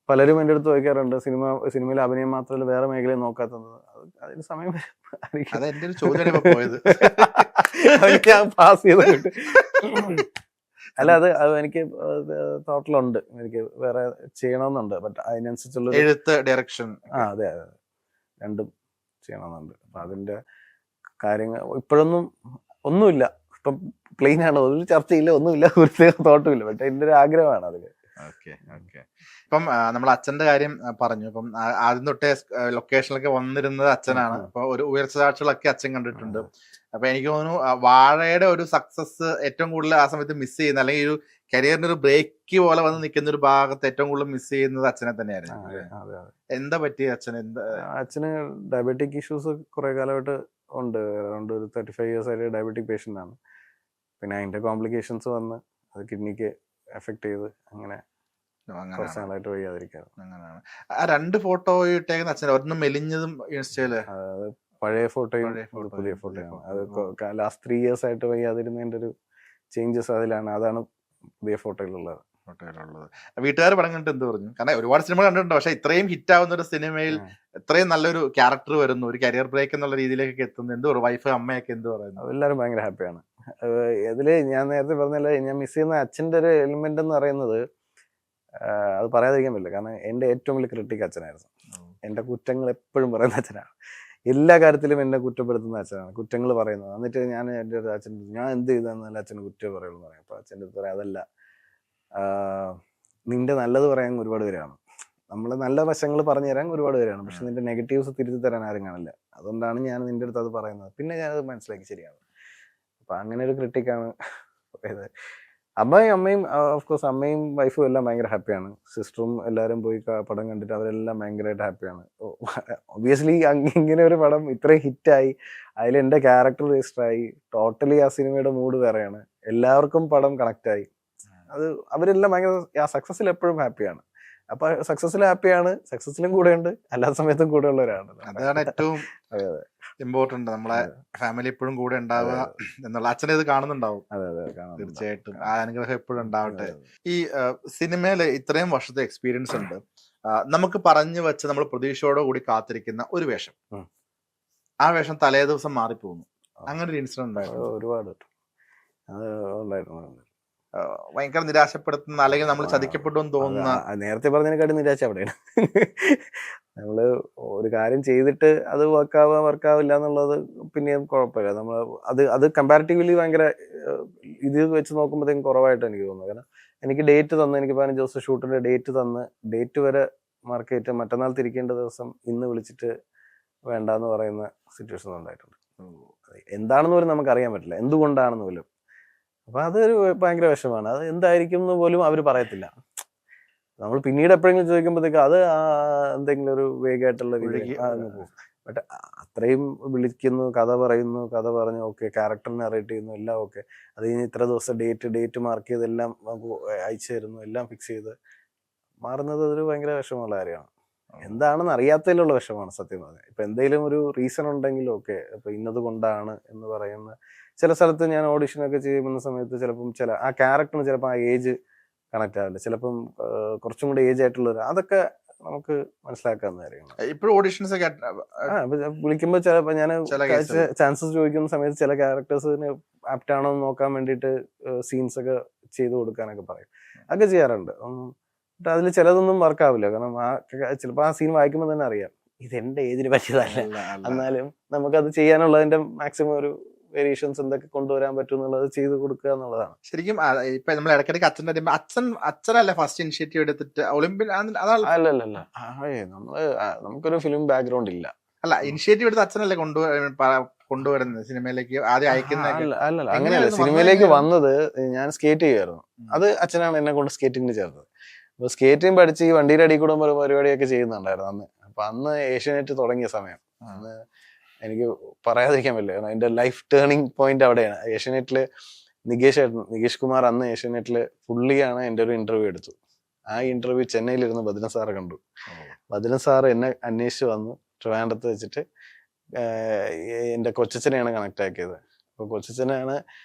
പലരും എൻ്റെ അടുത്ത് ചോദിക്കാറുണ്ട് സിനിമയിൽ അഭിനയം മാത്രമല്ല വേറെ മേഖലയും നോക്കാത്തത്. അതിന് സമയം ആയിരിക്കും. അത് എന്റെ ഒരു ചോദ്യമാണ് ഇപ്പൊ പോയത്. ഞാൻ പാസ് ചെയ്തിട്ട് അല്ല അത് എനിക്ക് തോട്ടിലുണ്ട്, എനിക്ക് വേറെ ചെയ്യണമെന്നുണ്ട്. ബട്ട് അതിനനുസരിച്ചുള്ള എഴുത്ത്, ഡയറക്ഷൻ. അതെ അതെ, രണ്ടും ചെയ്യണമെന്നുണ്ട്. അപ്പൊ അതിന്റെ കാര്യങ്ങൾ ഇപ്പോഴൊന്നും ഒന്നുമില്ല. ഇപ്പം പ്ലെയിൻ ആണ്, ഒരു ചർച്ചയില്ല, ഒന്നുമില്ല, ഒരു തോട്ടുമില്ല. പക്ഷെ എൻ്റെ ഒരു ആഗ്രഹമാണ് അതിൽ. Okay okay. ഇപ്പം നമ്മൾ അച്ഛന്റെ കാര്യം പറഞ്ഞു. ഇപ്പം ആദ്യം തൊട്ടേ ലൊക്കേഷനിലൊക്കെ വന്നിരുന്നത് അച്ഛനാണ്. അപ്പൊ ഒരു ഉയർച്ച താഴ്ചകളൊക്കെ അച്ഛൻ കണ്ടിട്ടുണ്ട്. അപ്പൊ എനിക്ക് തോന്നുന്നു വാഴയുടെ ഒരു സക്സസ് ഏറ്റവും കൂടുതൽ ആ സമയത്ത് മിസ് ചെയ്യുന്ന, അല്ലെങ്കിൽ ഒരു കരിയറിന്റെ ഒരു ബ്രേക്ക് പോലെ വന്ന് നിൽക്കുന്ന ഒരു ഭാഗത്ത് ഏറ്റവും കൂടുതൽ മിസ് ചെയ്യുന്നത് അച്ഛനെ തന്നെയായിരുന്നു. എന്താ പറ്റിയ അച്ഛന് ഡയബറ്റിക് ഇഷ്യൂസ് കുറെ കാലമായിട്ട് ഉണ്ട്. അറൗണ്ട് ഒരു 35 years ആയിട്ട് ഡയബറ്റിക് പേഷ്യൻ്റ് ആണ്. പിന്നെ അതിന്റെ കോംപ്ലിക്കേഷൻസ് വന്ന് അത് കിഡ്നിക്ക് എഫക്ട് ചെയ്ത് അങ്ങനെ കുറച്ച് നാളായിട്ട് വയ്യാതിരിക്കാറ്. അങ്ങനെയാണ്. ആ 2 ഫോട്ടോ ഇട്ടേക്കുന്ന അച്ഛൻ, ഒരെണ്ണം മെലിഞ്ഞതും ഇൻസ്റ്റയില്, പഴയ ഫോട്ടോയും പുതിയ ഫോട്ടോയാണ്. അത് ലാസ്റ്റ് 3 years ആയിട്ട് വയ്യാതിരുന്നതിന്റെ ഒരു ചേഞ്ചസ് അതിലാണ്. അതാണ് പുതിയ ഫോട്ടോയിലുള്ളത്. വീട്ടുകാർ പടം കണ്ടിട്ട് എന്ത് പറഞ്ഞു? കാരണം ഒരുപാട് സിനിമ കണ്ടിട്ടുണ്ട്, പക്ഷെ ഇത്രയും ഹിറ്റ് ആവുന്ന ഒരു സിനിമയിൽ ഇത്രയും നല്ലൊരു ക്യാരക്ടർ വരുന്നു, ഒരു കരിയർ ബ്രേക്ക് എന്നുള്ള രീതിയിലേക്കൊക്കെ എത്തുന്നു, എന്ത് പറയും വൈഫ് അമ്മയൊക്കെ എന്ത് പറയുന്നു? എല്ലാവരും ഭയങ്കര ഹാപ്പിയാണ്. ഇതില് ഞാൻ നേരത്തെ പറഞ്ഞല്ലോ, ഞാൻ മിസ് ചെയ്യുന്ന അച്ഛൻ്റെ ഒരു എലിമെന്റ് എന്ന് പറയുന്നത് അത് പറയാതിരിക്കാൻ പറ്റില്ല. കാരണം എൻ്റെ ഏറ്റവും വലിയ ക്രിട്ടിക് അച്ഛനായിരുന്നു. എൻ്റെ കുറ്റങ്ങൾ എപ്പോഴും പറയുന്ന അച്ഛനാണ്. എല്ലാ കാര്യത്തിലും എന്നെ കുറ്റപ്പെടുത്തുന്ന അച്ഛനാണ്, കുറ്റങ്ങൾ പറയുന്നത്. എന്നിട്ട് ഞാൻ എൻ്റെ ഒരു അച്ഛൻ, ഞാൻ എന്ത് ചെയ്താൽ അച്ഛന് കുറ്റം പറയുള്ളൂ എന്ന് പറയും. അപ്പോൾ അച്ഛൻ്റെ അടുത്ത് പറയാം, അതല്ല, നിന്റെ നല്ലത് പറയാൻ ഒരുപാട് പേരാണ്, നമ്മൾ നല്ല വശങ്ങൾ പറഞ്ഞു തരാൻ ഒരുപാട് പേരാണ്, പക്ഷെ നിന്റെ നെഗറ്റീവ്സ് തിരുത്തി തരാൻ ആരും കാണില്ല. അതുകൊണ്ടാണ് ഞാൻ നിന്റെ അടുത്ത് അത് പറയുന്നത്. പിന്നെ ഞാനത് മനസ്സിലാക്കി, ശരിയാണ്. അപ്പം അങ്ങനെ ഒരു ക്രിട്ടിക്കാണ് പോയത്. അമ്മയും ഓഫ്കോഴ്സ് അമ്മയും വൈഫും എല്ലാം ഭയങ്കര ഹാപ്പിയാണ്. സിസ്റ്ററും എല്ലാവരും പോയി പടം കണ്ടിട്ട് അവരെല്ലാം ഭയങ്കരമായിട്ട് ഹാപ്പിയാണ്. ഒബിയസ്ലി ഇങ്ങനെ ഒരു പടം ഇത്രയും ഹിറ്റായി, അതിൽ എൻ്റെ ക്യാരക്ടർ രജിസ്റ്ററായി, ടോട്ടലി ആ സിനിമയുടെ മൂഡ് വേറെയാണ്, എല്ലാവർക്കും പടം കണക്റ്റായി. അത് അവരെല്ലാം ഭയങ്കര സക്സസ്സിൽ എപ്പോഴും ഹാപ്പിയാണ്. അപ്പൊ സക്സസ്സിൽ ഹാപ്പിയാണ്, സക്സസ്സിലും കൂടെ ഉണ്ട്, എല്ലാ സമയത്തും കൂടെ ഉള്ളവരാണ്. അതാണ് ഏറ്റവും ഇമ്പോർട്ടന്റ്, നമ്മളെ ഫാമിലി എപ്പോഴും കൂടെ ഉണ്ടാവുക എന്നുള്ള. അച്ഛനെ ഇത് കാണുന്നുണ്ടാവും. തീർച്ചയായിട്ടും ആ അനുഗ്രഹം എപ്പോഴും ഉണ്ടാവട്ടെ. ഈ സിനിമയില് ഇത്രയും വർഷത്തെ എക്സ്പീരിയൻസ് ഉണ്ട്, നമുക്ക് പറഞ്ഞു വെച്ച് നമ്മൾ പ്രതീക്ഷയോടെ കൂടി കാത്തിരിക്കുന്ന ഒരു വേഷം, ആ വേഷം തലേ ദിവസം മാറിപ്പോകുന്നു, അങ്ങനെ ഒരു ഇൻസിഡന്റ് ഉണ്ടായിരുന്നു? ഒരുപാട് അത് ഉണ്ടായിരുന്നു. ഭയങ്കര നിരാശപ്പെടുത്തുന്ന, അല്ലെങ്കിൽ നമ്മൾ ചതിക്കപ്പെട്ടു എന്ന് തോന്നുന്ന? നേരത്തെ പറഞ്ഞതിനെക്കാട്ടും നിരാശ അവിടെയാണ്. നമ്മള് ഒരു കാര്യം ചെയ്തിട്ട് അത് വർക്കാവില്ല എന്നുള്ളത് പിന്നെയും കുഴപ്പമില്ല. നമ്മൾ അത് കമ്പാരിറ്റീവ്ലി ഭയങ്കര ഇത് വെച്ച് നോക്കുമ്പോഴത്തേക്കും കുറവായിട്ട് എനിക്ക് തോന്നുന്നു. കാരണം എനിക്ക് ഡേറ്റ് തന്ന്, എനിക്ക് 15 ദിവസം ഷൂട്ടിന്റെ ഡേറ്റ് വരെ മാർക്ക് ചെയ്തിട്ട് മറ്റന്നാൾ തിരിക്കേണ്ട ദിവസം ഇന്ന് വിളിച്ചിട്ട് വേണ്ടാന്ന് പറയുന്ന സിറ്റുവേഷൻ ഉണ്ടായിട്ടുണ്ട്. എന്താണെന്ന് പോലും നമുക്ക് അറിയാൻ പറ്റില്ല, എന്തുകൊണ്ടാണെന്ന് പോലും. അപ്പൊ അതൊരു ഭയങ്കര വിഷമാണ്. അത് എന്തായിരിക്കും എന്ന് പോലും അവർ പറയത്തില്ല. നമ്മൾ പിന്നീട് എപ്പോഴെങ്കിലും ചോദിക്കുമ്പോഴത്തേക്ക് അത് എന്തെങ്കിലും ഒരു വേഗമായിട്ടുള്ള രീതിയിൽ പോകും. ബട്ട് അത്രയും വിളിക്കുന്നു, കഥ പറഞ്ഞു, ഓക്കെ, ക്യാരക്ടർ നറേറ്റ് ചെയ്യുന്നു, എല്ലാം ഓക്കെ. അത് കഴിഞ്ഞ് ഇത്ര ദിവസം ഡേറ്റ് മാർക്ക് ചെയ്തെല്ലാം അയച്ചു തരുന്നു, എല്ലാം ഫിക്സ് ചെയ്ത് മാറുന്നത് ഒരു ഭയങ്കര വിഷമമുള്ള കാര്യമാണ്. എന്താണെന്ന് അറിയാത്തതിലുള്ള വിഷമമാണ് സത്യം പറഞ്ഞാൽ. ഇപ്പൊ എന്തെങ്കിലും ഒരു റീസൺ ഉണ്ടെങ്കിൽ ഓക്കെ, ഇപ്പൊ ഇന്നത് കൊണ്ടാണ് എന്ന് പറയുന്ന ചില സ്ഥലത്ത് ഞാൻ ഓഡിഷനൊക്കെ ചെയ്യുന്ന സമയത്ത് ചിലപ്പം ആ ക്യാരക്ടറിന് ചിലപ്പോൾ ആ ഏജ് കണക്ട് ആവില്ല, ചിലപ്പം കുറച്ചും കൂടി ഏജ് ആയിട്ടുള്ളവർ, അതൊക്കെ നമുക്ക് മനസ്സിലാക്കാവുന്ന കാര്യമാണ്. ഇപ്പോഴും ഓഡിഷൻസ് വിളിക്കുമ്പോൾ ചിലപ്പോൾ ഞാൻ ചാൻസസ് ചോദിക്കുന്ന സമയത്ത് ചില ക്യാരക്ടേഴ്സിന് ആപ്റ്റ് ആണോ എന്ന് നോക്കാൻ വേണ്ടിയിട്ട് സീൻസ് ഒക്കെ ചെയ്ത് കൊടുക്കാനൊക്കെ പറയും, അതൊക്കെ ചെയ്യാറുണ്ട്. ബട്ട് അതിൽ ചിലതൊന്നും വർക്കാവില്ല. കാരണം ചിലപ്പോൾ ആ സീൻ വായിക്കുമ്പോൾ തന്നെ അറിയാം ഇത് എൻ്റെ ഏജിന് പറ്റിയതല്ല, എന്നാലും നമുക്കത് ചെയ്യാനുള്ളതിന്റെ മാക്സിമം ഒരു വേരിയേഷൻസ് എന്തൊക്കെ കൊണ്ടുവരാൻ പറ്റും എന്നുള്ളത് ചെയ്ത് കൊടുക്കുക എന്നുള്ളതാണ്. ശരിക്കും ഇപ്പൊ നമ്മൾ ഇടയ്ക്കിടയ്ക്ക് അച്ഛനല്ലേ ഫസ്റ്റ് ഇനിഷ്യേറ്റീവ് എടുത്തിട്ട് ഒളിമ്പ്യൻ? അല്ലല്ല, നമുക്കൊരു ഫിലിം ബാക്ക്ഗ്രൗണ്ട് ഇല്ല. അല്ല, ഇനിഷ്യേറ്റീവ് എടുത്ത് അച്ഛനല്ലേ കൊണ്ടുവരുന്നത് സിനിമയിലേക്ക് ആദ്യം അയക്കുന്ന? അല്ലല്ല, അങ്ങനെയല്ല. സിനിമയിലേക്ക് വന്നത് ഞാൻ സ്കേറ്റ് ചെയ്യുമായിരുന്നു, അത് അച്ഛനാണ് എന്നെ കൊണ്ട് സ്കേറ്റിംഗിന് ചേർത്തത്. അപ്പൊ സ്കേറ്റിംഗ് പഠിച്ച് ഈ വണ്ടിയുടെ അടി കൂടെ പരിപാടിയൊക്കെ ചെയ്യുന്നുണ്ടായിരുന്നു അന്ന്. അപ്പൊ അന്ന് ഏഷ്യാനെറ്റ് തുടങ്ങിയ സമയം, അന്ന് എനിക്ക് പറയാതിരിക്കാൻ പറ്റില്ല, കാരണം എൻ്റെ ലൈഫ് ടേണിംഗ് പോയിന്റ് അവിടെയാണ്. ഏഷ്യാനെറ്റില് നികേഷ് കുമാർ അന്ന് ഏഷ്യാനെറ്റില് പുള്ളിയാണ് എൻ്റെ ഒരു ഇന്റർവ്യൂ എടുത്തു. ആ ഇന്റർവ്യൂ ചെന്നൈയിലിരുന്ന് ഭദ്രൻ സാറ് കണ്ടു. ഭദ്രൻ സാറ് എന്നെ അന്വേഷിച്ച് വന്നു ട്രിവാൻഡ്രത്ത് വെച്ചിട്ട്. എൻ്റെ കൊച്ചച്ഛനെയാണ് കണക്ട് ആക്കിയത്. അപ്പോൾ കൊച്ചച്ഛനാണ്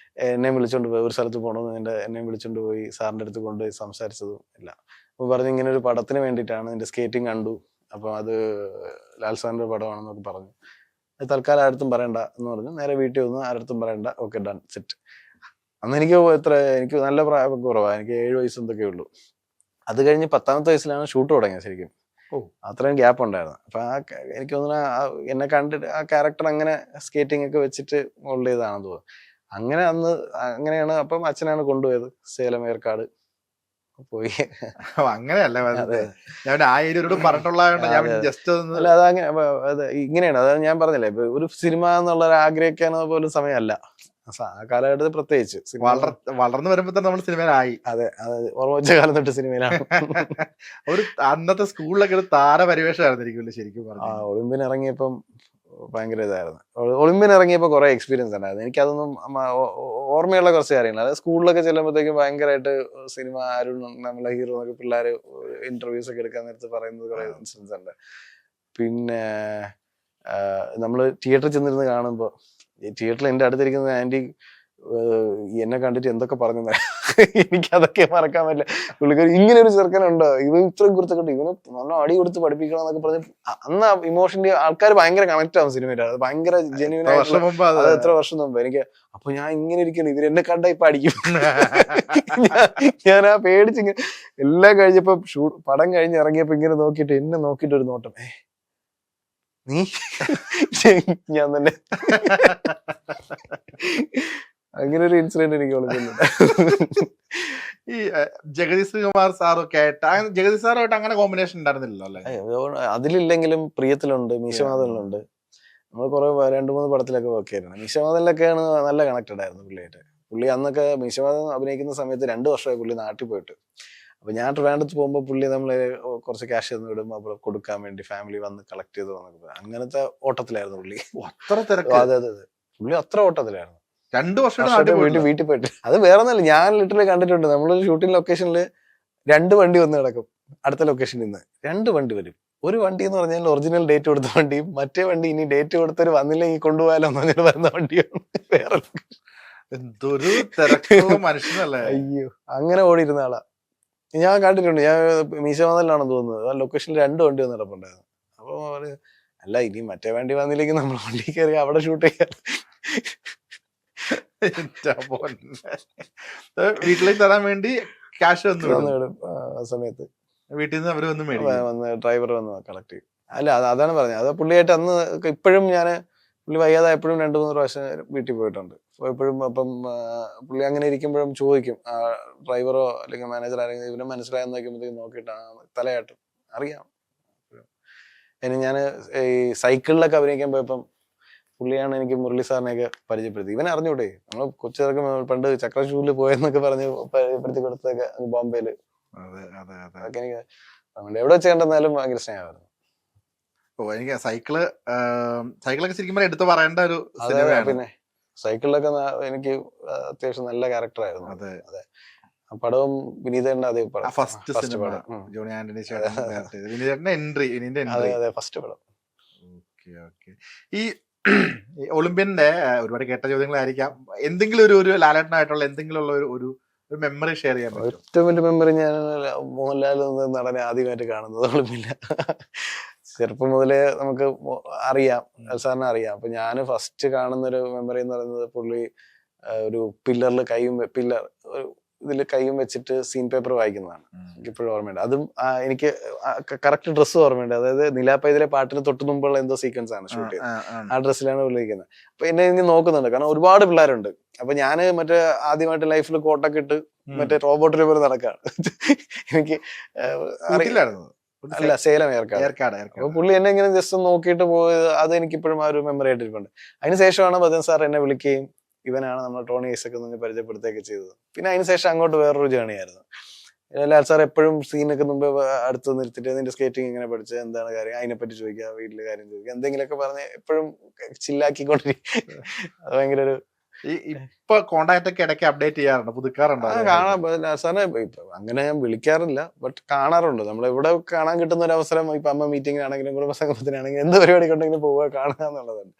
എന്നെ വിളിച്ചോണ്ട് പോയി, ഒരു സ്ഥലത്ത് പോകണമെന്ന് എന്നെ വിളിച്ചോണ്ട് പോയി സാറിൻ്റെ അടുത്ത് കൊണ്ടുപോയി സംസാരിച്ചതും എല്ലാം. അപ്പോൾ പറഞ്ഞു ഇങ്ങനെ ഒരു പടത്തിന് വേണ്ടിയിട്ടാണ്, നിന്റെ സ്കേറ്റിംഗ് കണ്ടു, അപ്പം അത് ലാൽ സാറിൻ്റെ പടമാണെന്നൊക്കെ പറഞ്ഞു. അത് തൽക്കാലം ആരടുത്തും പറയണ്ട എന്ന് പറഞ്ഞു. നേരെ വീട്ടിൽ വന്നു, ആരടുത്തും പറയണ്ട, ഓക്കെ ഡൺ സെറ്റ്. അന്ന് എനിക്ക് നല്ല പ്രായം കുറവാണ്, എനിക്ക് 7 വയസ്സ് എന്തൊക്കെ ഉള്ളൂ. അത് കഴിഞ്ഞ് 10ാമത്തെ വയസ്സിലാണ് ഷൂട്ട് തുടങ്ങിയത് ശരിക്കും. അത്രയും ഗ്യാപ്പ് ഉണ്ടായിരുന്നു. അപ്പൊ എനിക്ക് തോന്നുന്നു എന്നെ കണ്ടിട്ട് ആ ക്യാരക്ടർ അങ്ങനെ സ്കേറ്റിംഗ് ഒക്കെ വെച്ചിട്ട് മോൾഡ് ചെയ്താണെന്ന് തോന്നുന്നു. അങ്ങനെ അങ്ങനെയാണ്. അപ്പം അച്ഛനാണ് കൊണ്ടുപോയത് സേലം ഏർക്കാട് പോയി. അങ്ങനെയല്ലേ ഞാൻ ആ ഏരിയയോട് പറഞ്ഞിട്ടുള്ള ജസ്റ്റ് അല്ല, അതങ്ങനെ അത് ഇങ്ങനെയാണ്. അതായത് ഞാൻ പറഞ്ഞില്ലേ, ഇപ്പൊ ഒരു സിനിമ എന്നുള്ള ആഗ്രഹിക്കാൻ പോലും സമയമല്ല ആ കാലഘട്ടത്തിൽ, പ്രത്യേകിച്ച് വളർന്നു വരുമ്പോ തന്നെ നമ്മൾ സിനിമയിലായി. അതെ, ഓർമ്മ വെച്ച കാലം തൊട്ട് സിനിമയിലാണ്. ഒരു അന്നത്തെ സ്കൂളിലൊക്കെ ഒരു താര പരിവേഷമായിരുന്നിരിക്കുമല്ലോ ശരിക്കും പറഞ്ഞു. ഒളിമ്പിന് ഇറങ്ങിയപ്പം ഭയങ്കര ഇതായിരുന്നു. ഒളിമ്പിന് ഇറങ്ങിയപ്പോൾ കുറെ എക്സ്പീരിയൻസ് ഉണ്ടായിരുന്നു. എനിക്കതൊന്നും ഓർമ്മയുള്ള കുറച്ച് കാര്യങ്ങൾ. അതായത് സ്കൂളിലൊക്കെ ചെല്ലുമ്പോഴത്തേക്കും ഭയങ്കരമായിട്ട് സിനിമ ആരും നമ്മളെ ഹീറോ എന്നൊക്കെ പിള്ളേർ ഇന്റർവ്യൂസ് ഒക്കെ എടുക്കാൻ നേരത്ത് പറയുന്നത് കുറെ ഇൻസിഡൻസ് ഉണ്ട്. പിന്നെ നമ്മൾ തിയേറ്ററിൽ ചെന്നിരുന്ന് കാണുമ്പോൾ, ഈ തിയേറ്ററിൽ എൻ്റെ അടുത്തിരിക്കുന്ന ആൻറ്റി എന്നെ കണ്ടിട്ട് എന്തൊക്കെ പറഞ്ഞു, എനിക്കതൊക്കെ മറക്കാൻ പറ്റില്ല. പുള്ളിക്കാരി ഇങ്ങനെ ഒരു ചെറുക്കനുണ്ടോ, ഇവൻ ഇത്രയും കുറിച്ചൊക്കെ ഇവന് നല്ല അടി കൊടുത്ത് പഠിപ്പിക്കണം എന്നൊക്കെ പറഞ്ഞ് അന്ന് ഇമോഷണലി ആൾക്കാർ ഭയങ്കര കണക്ട് ആവും സിനിമയിൽ. അത് ഭയങ്കര ജെന്യൂൻ ആയിട്ട്. അത് എത്ര വർഷം മുമ്പ് എനിക്ക്. അപ്പൊ ഞാൻ ഇങ്ങനെ ഇരിക്കണം, ഇവരെന്നെ കണ്ട ഇപ്പൊ അടിക്കും. ഞാൻ ആ പേടിച്ചിങ്ങനെ എല്ലാം കഴിഞ്ഞപ്പോ പടം കഴിഞ്ഞ് ഇറങ്ങിയപ്പോ ഇങ്ങനെ നോക്കിയിട്ട് എന്നെ നോക്കിയിട്ട് ഒരു നോട്ടം, നീ ഞാൻ തന്നെ. അങ്ങനെ ഒരു ഇൻസിഡന്റ് എനിക്ക് ഓർക്കുന്നുണ്ട്. ഈ ജഗദീഷ് കുമാർ സാറൊക്കെ ആയിട്ട്, ജഗദീഷ് സാറുമായിട്ട് അങ്ങനെ കോമ്പിനേഷൻ ഉണ്ടായിരുന്നില്ലല്ലോ അല്ലെ? അതിലില്ലെങ്കിലും പ്രിയത്തിലുണ്ട്, മീശമാധവനിലുണ്ട്. നമ്മൾ കുറെ 2-3 പടത്തിലൊക്കെ വർക്ക് ആയിരുന്നു. മീശമാധവനിലൊക്കെയാണ് നല്ല കണക്റ്റഡ് ആയിരുന്നു പുള്ളിയായിട്ട്. പുള്ളി അന്നൊക്കെ മീശമാധവൻ അഭിനയിക്കുന്ന സമയത്ത് 2 വർഷമായി പുള്ളി നാട്ടിൽ പോയിട്ട്. അപ്പൊ ഞാൻ ട്രിവാൻഡ്രത്ത് പോകുമ്പോൾ പുള്ളി നമ്മളെ കുറച്ച് ക്യാഷ് തന്നു വിടും, അപ്പോൾ കൊടുക്കാൻ വേണ്ടി ഫാമിലി വന്ന് കളക്ട് ചെയ്ത് വന്നൊക്കെ അങ്ങനത്തെ ഓട്ടത്തിലായിരുന്നു പുള്ളി. അത്ര തിരക്ക്? അതെ, പുള്ളി അത്ര ഓട്ടത്തിലായിരുന്നു. 2 വർഷം വീട്ടിൽ പോയിട്ട്. അത് വേറെ ഒന്നല്ല, ഞാൻ ലിറ്ററലി കണ്ടിട്ടുണ്ട്. നമ്മളൊരു ഷൂട്ടിംഗ് ലൊക്കേഷനിൽ 2 വണ്ടി വന്ന് കിടക്കും. അടുത്ത ലൊക്കേഷനിൽ നിന്ന് 2 വണ്ടി വരും. ഒരു വണ്ടി എന്ന് പറഞ്ഞാൽ ഒറിജിനൽ ഡേറ്റ് കൊടുത്ത വണ്ടിയും, മറ്റേ വണ്ടി ഇനി ഡേറ്റ് കൊടുത്തൊരു വന്നില്ലെങ്കിൽ കൊണ്ടുപോയാലോ എന്ന് പറഞ്ഞിട്ട് വരുന്ന വണ്ടിയാണ്. വേറെ എന്തൊരു തിരക്കോ മനുഷ്യനല്ലേ. അയ്യോ, അങ്ങനെ ഓടിയിരുന്ന ആളാ ഞാൻ കണ്ടിട്ടുണ്ട്. ഞാൻ മീശമാധവനിലാണെന്ന് തോന്നുന്നത്. ആ ലൊക്കേഷനിൽ 2 വണ്ടി വന്ന് കിടപ്പുണ്ടായിരുന്നു. അപ്പൊ അല്ല, ഇനി മറ്റേ വണ്ടി വന്നില്ലെങ്കിൽ നമ്മൾ വണ്ടി കയറി അവിടെ ഷൂട്ട് ചെയ്യാം. വീട്ടിലേക്ക് തരാൻ വേണ്ടി ക്യാഷ് വന്നു ആ സമയത്ത്. വീട്ടിൽ നിന്ന് അവര് വന്ന് ഡ്രൈവർ വന്ന് കളക്ട് ചെയ്യും. അല്ല, അതാണ് പറഞ്ഞത്. അത് പുള്ളിയായിട്ട് അന്ന് ഇപ്പോഴും പുള്ളി വയ്യാതെ എപ്പോഴും 2-3 പ്രാവശ്യം വീട്ടിൽ പോയിട്ടുണ്ട്. എപ്പോഴും അപ്പം പുള്ളി അങ്ങനെ ഇരിക്കുമ്പോഴും ചോദിക്കും, ഡ്രൈവറോ അല്ലെങ്കിൽ മാനേജർ ആരെങ്കിലും ഇവനെ മനസ്സിലായെന്ന് നോക്കുമ്പോഴത്തേക്കും നോക്കിയിട്ട് തലയാട്ടും, അറിയാം. ഇനി ഞാൻ ഈ സൈക്കിളിലൊക്കെ അഭിനയിക്കാൻ പോയപ്പം പുള്ളിയാണ് എനിക്ക് മുരളി സാറിനെയൊക്കെ പരിചയപ്പെടുത്തി. ഇവനെ അറിഞ്ഞൂടെ, നമ്മൾ കൊച്ചിറക്കം പണ്ട് ചക്രശൂരിൽ പോയെന്നൊക്കെ പറഞ്ഞ് പരിചയപ്പെടുത്തി കൊടുത്തൊക്കെ ബോംബെയില്. അതൊക്കെ എനിക്ക് എവിടെ വെച്ച് കണ്ടെന്നാലും ഭയങ്കര സ്നേഹമായിരുന്നു. എനിക്ക് സൈക്കിളൊക്കെ ശരിക്കും എടുത്ത് പറയേണ്ട ഒരു സിനിമയാണ്. പിന്നെ സൈക്കിളിലൊക്കെ എനിക്ക് അത്യാവശ്യം നല്ല ക്യാരക്ടറായിരുന്നു. അതെ, പടവും വിനീതന്റെ അതേ പടം, ഫസ്റ്റ് പടം, ജോണി ആന്റണി ഫസ്റ്റ് പടം. ഈ ഒളിമ്പ്യന്റെ ഒരുപാട് കേട്ട ചോദ്യങ്ങളായിരിക്കാം. എന്തെങ്കിലും ഒരു ലാലേട്ടനായിട്ടുള്ള എന്തെങ്കിലും ഉള്ള ഒരു മെമ്മറി ഷെയർ ചെയ്യാൻ പറ്റും? ഏറ്റവും വലിയ മെമ്മറി, ഞാൻ മോഹൻലാൽ എന്ന നടനെ ആദ്യമായിട്ട് കാണുന്നത് ഒളിമ്പില്ല. ചെറുപ്പം മുതലേ നമുക്ക് അറിയാം, സാറിനെ അറിയാം. അപ്പൊ ഞാൻ ഫസ്റ്റ് കാണുന്നൊരു മെമ്മറി എന്ന് പറയുന്നത് പുള്ളി ഒരു പില്ലറിൽ ഇതിൽ കൈയും വെച്ചിട്ട് സീൻ പേപ്പർ വായിക്കുന്നതാണ്. എനിക്കിപ്പോഴും ഓർമ്മയുണ്ട്. അതും എനിക്ക് കറക്റ്റ് ഡ്രസ്സ് ഓർമ്മയുണ്ട്. അതായത് നിലാപ്പൈതിലെ പാട്ടിന് തൊട്ട് മുമ്പുള്ള എന്തോ സീക്വൻസ് ആണ് ഷൂട്ട് ചെയ്തത്. ആ ഡ്രസ്സിലാണ് വിളിക്കുന്നത്. അപ്പൊ എന്നെ ഇനി നോക്കുന്നുണ്ട്, കാരണം ഒരുപാട് പിള്ളേരുണ്ട്. അപ്പൊ ഞാന് ആദ്യമായിട്ട് ലൈഫിൽ കോട്ടൊക്കെ ഇട്ട് റോബോട്ടിനെ പോലെ നടക്കാണ്. എനിക്ക് അല്ല, സേലം ഏർക്കാട്. അപ്പൊ പുള്ളി എന്നെ ഇങ്ങനെ ജസ്റ്റ് നോക്കിയിട്ട് പോയത് അത് എനിക്കിപ്പോഴും ആ ഒരു മെമ്മറി ആയിട്ടിരിപ്പുണ്ട്. അതിനുശേഷമാണ് ബദൻ സാർ എന്നെ വിളിക്കുകയും ഇവനാണ് നമ്മൾ ടോണി ഐസക് എന്ന് പരിചയപ്പെടുത്തുകയൊക്കെ ചെയ്തത്. പിന്നെ അതിനുശേഷം അങ്ങോട്ട് വേറൊരു ജേണി ആയിരുന്നു. ലാൽ സാർ എപ്പോഴും സീനൊക്കെ മുമ്പ് അടുത്ത് നിർത്തിയിട്ട് നിന്റെ സ്കേറ്റിംഗ് എങ്ങനെ പഠിച്ചത്, എന്താണ് കാര്യം, അതിനെപ്പറ്റി ചോദിക്കുക, വീട്ടിലെ കാര്യം ചോദിക്കുക, എന്തെങ്കിലുമൊക്കെ പറഞ്ഞ് എപ്പോഴും ചില്ലാക്കിക്കൊണ്ടിരിക്കും. അത് ഭയങ്കര ഒരു ഇപ്പൊ കോണ്ടാക്ട് ഒക്കെ ഇടയ്ക്ക് അപ്ഡേറ്റ് ചെയ്യാറുണ്ട്, പുതുക്കാറുണ്ടോ? സാറിനെ അങ്ങനെ ഞാൻ വിളിക്കാറില്ല, ബട്ട് കാണാറുണ്ട്. നമ്മളെവിടെ കാണാൻ കിട്ടുന്ന ഒരു അവസരം, ഇപ്പൊ അമ്മ മീറ്റിങ്ങിനാണെങ്കിലും കുടുംബസംഗമത്തിനാണെങ്കിലും എന്ത് പരിപാടി ഉണ്ടെങ്കിലും പോവുക, കാണുക എന്നുള്ളതാണ്.